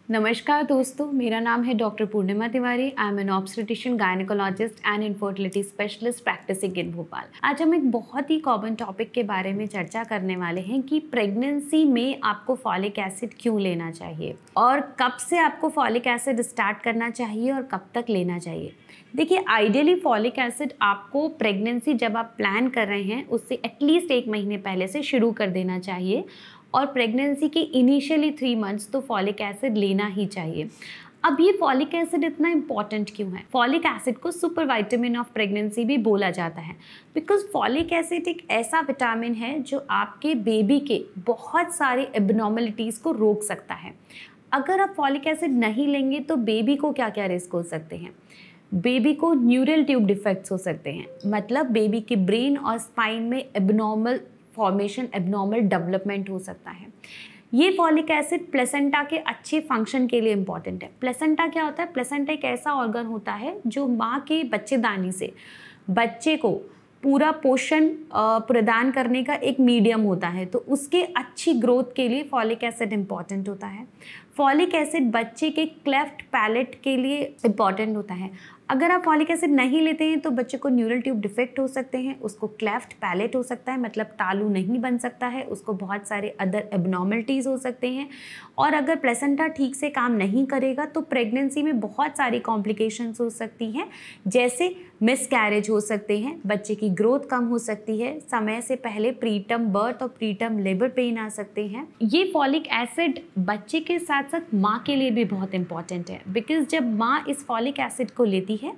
नमस्कार दोस्तों, मेरा नाम है doctor Purnima Tiwari. I am an obstetrician, gynaecologist and infertility specialist practising in Bhopal. आज हम एक बहुत ही कॉमन टॉपिक के बारे में चर्चा करने वाले हैं कि प्रेगनेंसी में आपको फॉलिक एसिड क्यों लेना चाहिए और कब से आपको फॉलिक एसिड स्टार्ट करना चाहिए और कब तक लेना चाहिए। देखिए, आइडियली फॉलिक एसिड आपको प्रेगनेंसी जब आप प्लान कर रहे हैं उससे एटलीस्ट 1 महीने पहले से शुरू कर देना चाहिए और प्रेगनेंसी के इनिशियली 3 मंथ्स तो फॉलिक एसिड लेना ही चाहिए। अब ये फॉलिक एसिड इतना इम्पॉर्टेंट क्यों है? फॉलिक एसिड को सुपर विटामिन ऑफ प्रेगनेंसी भी बोला जाता है बिकॉज फॉलिक एसिड एक ऐसा विटामिन है जो आपके बेबी के बहुत सारे एबनॉर्मलिटीज़ को रोक सकता है। अगर आप फॉलिक एसिड नहीं लेंगे तो बेबी को क्या क्या रिस्क हो सकते हैं? बेबी को न्यूरल ट्यूब डिफेक्ट्स हो सकते हैं, मतलब बेबी के ब्रेन और स्पाइन में एबनॉर्मल फॉर्मेशन, एबनॉर्मल डेवलपमेंट हो सकता है। ये फॉलिक एसिड प्लेसेंटा के अच्छे फंक्शन के लिए इम्पॉर्टेंट है। प्लेसेंटा क्या होता है? प्लेसेंटा एक ऐसा ऑर्गन होता है जो माँ के बच्चेदानी से बच्चे को पूरा पोषण प्रदान करने का एक मीडियम होता है, तो उसके अच्छी ग्रोथ के लिए फॉलिक एसिड इम्पॉर्टेंट होता है। फॉलिक एसिड बच्चे के क्लेफ्ट पैलेट के लिए इम्पॉर्टेंट होता है। अगर आप फॉलिक एसिड नहीं लेते हैं तो बच्चे को न्यूरल ट्यूब डिफेक्ट हो सकते हैं, उसको क्लेफ्ट पैलेट हो सकता है, मतलब तालू नहीं बन सकता है, उसको बहुत सारे अदर एबनॉर्मलिटीज़ हो सकते हैं। और अगर प्लेसेंटा ठीक से काम नहीं करेगा तो प्रेगनेंसी में बहुत सारी कॉम्प्लिकेशंस हो सकती हैं, जैसे मिसकैरेज हो सकते हैं, बच्चे की ग्रोथ कम हो सकती है, समय से पहले प्रीटर्म बर्थ और प्रीटर्म लेबर पेन आ सकते हैं। ये फॉलिक एसिड बच्चे के साथ साथ माँ के लिए भी बहुत इंपॉर्टेंट है बिकॉज जब माँ इस फॉलिक एसिड को लेती है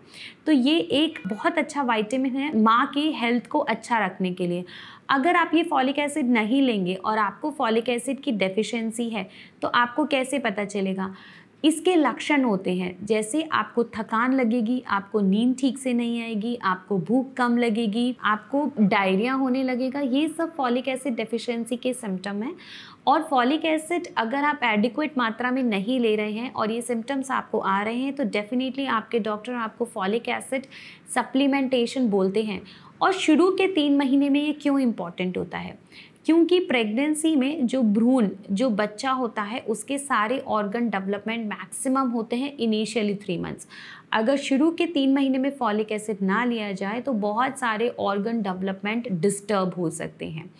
तो ये एक बहुत अच्छा विटामिन है माँ की हेल्थ को अच्छा रखने के लिए। अगर आप ये फॉलिक एसिड नहीं लेंगे और आपको फॉलिक एसिड की डेफिशिएंसी है तो आपको कैसे पता चलेगा? इसके लक्षण होते हैं, जैसे आपको थकान लगेगी, आपको नींद ठीक से नहीं आएगी, आपको भूख कम लगेगी, आपको डायरिया होने लगेगा। ये सब फॉलिक एसिड डेफिशिएंसी के सिम्टम हैं। और फॉलिक एसिड अगर आप एडिक्वेट मात्रा में नहीं ले रहे हैं और ये सिम्टम्स आपको आ रहे हैं तो डेफिनेटली आपके डॉक्टर आपको फॉलिक एसिड सप्लीमेंटेशन बोलते हैं। और शुरू के 3 महीने में ये क्यों इम्पॉर्टेंट होता है? क्योंकि प्रेगनेंसी में जो भ्रूण, जो बच्चा होता है, उसके सारे ऑर्गन डेवलपमेंट मैक्सिमम होते हैं इनिशियली 3 मंथ्स। अगर शुरू के 3 महीने में फॉलिक एसिड ना लिया जाए तो बहुत सारे ऑर्गन डेवलपमेंट डिस्टर्ब हो सकते हैं।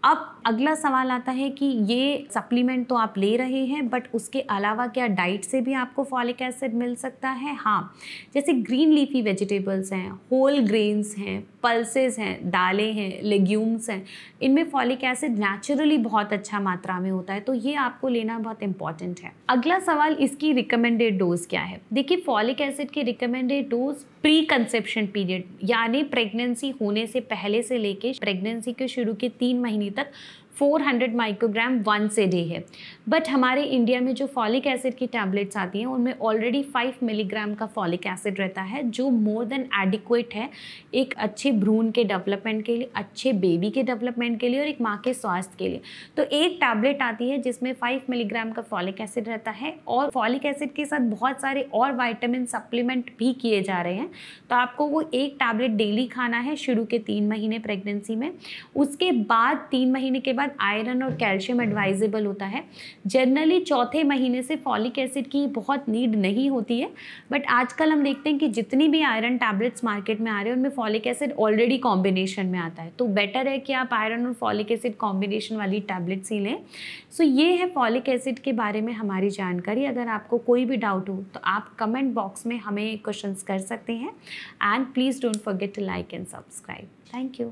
अब अगला सवाल आता है कि ये सप्लीमेंट तो आप ले रहे हैं बट उसके अलावा क्या डाइट से भी आपको फॉलिक एसिड मिल सकता है? हाँ, जैसे ग्रीन लीफी वेजिटेबल्स हैं, होल ग्रेन्स हैं, पल्सेस हैं, दालें हैं, लेग्यूम्स हैं, इनमें फॉलिक एसिड नेचुरली बहुत अच्छा मात्रा में होता है, तो ये आपको लेना बहुत इंपॉर्टेंट है। अगला सवाल, इसकी रिकमेंडेड डोज क्या है? देखिए, फॉलिक एसिड की recommended dose pre conception period यानी प्रेगनेंसी होने से पहले से लेके प्रेगनेंसी के शुरू के 3 महीने तक 400 माइक्रोग्राम वंस ए डे है। बट हमारे इंडिया में जो फॉलिक एसिड की टैबलेट्स आती हैं उनमें ऑलरेडी 5 मिलीग्राम का फॉलिक एसिड रहता है, जो मोर देन एडिक्वेट है एक अच्छे भ्रूण के डेवलपमेंट के लिए, अच्छे बेबी के डेवलपमेंट के लिए और एक माँ के स्वास्थ्य के लिए। तो एक टैबलेट आती है जिसमें 5 मिलीग्राम का फॉलिक एसिड रहता है और फॉलिक एसिड के साथ बहुत सारे और विटामिन सप्लीमेंट भी किए जा रहे हैं। तो आपको वो एक टैबलेट डेली खाना है शुरू के 3 महीने प्रेगनेंसी में। उसके बाद 3 महीने के बाद आयरन और कैल्शियम एडवाइजेबल होता है। जनरली चौथे महीने से फॉलिक एसिड की बहुत नीड नहीं होती है, बट आजकल हम देखते हैं कि जितनी भी आयरन टैबलेट्स मार्केट में आ रहे हैं उनमें फॉलिक एसिड ऑलरेडी कॉम्बिनेशन में आता है, तो बेटर है कि आप आयरन और फॉलिक एसिड कॉम्बिनेशन वाली टैबलेट्स ही लें। सो ये है फॉलिक एसिड के बारे में हमारी जानकारी। अगर आपको कोई भी डाउट हो तो आप कमेंट बॉक्स में हमें क्वेश्चंस कर सकते हैं and please don't forget to like and subscribe. Thank you.